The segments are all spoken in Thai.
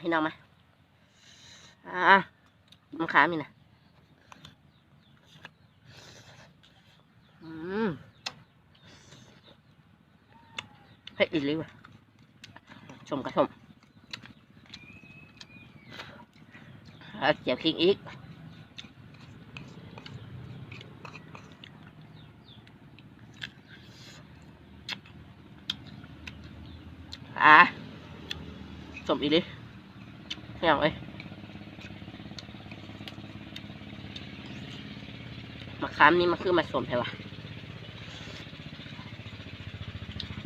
พี่น้องมามะขามนี่นะเผ็ดอีกเลยว่ะชมกระชมเจียวขิงอีกชมอีกเลยพี่น้องเอ้ยมะขามนี่มันคือมาสมใช่ปะ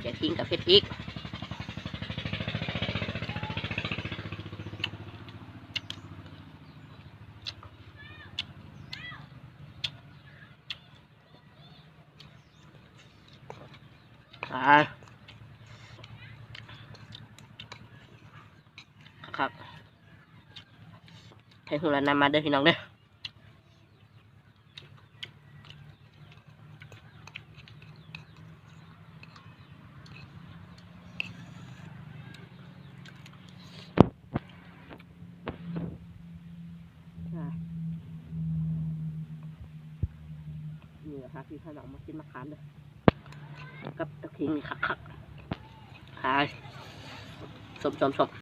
เจียวขิงกับเผ็ดพริกครับให้หูละนำมาเด้อพี่น้องเด้อนี่แหละครับที่ท่านออกมากินมะขามเด้อกับตะขิงนี่คักๆสม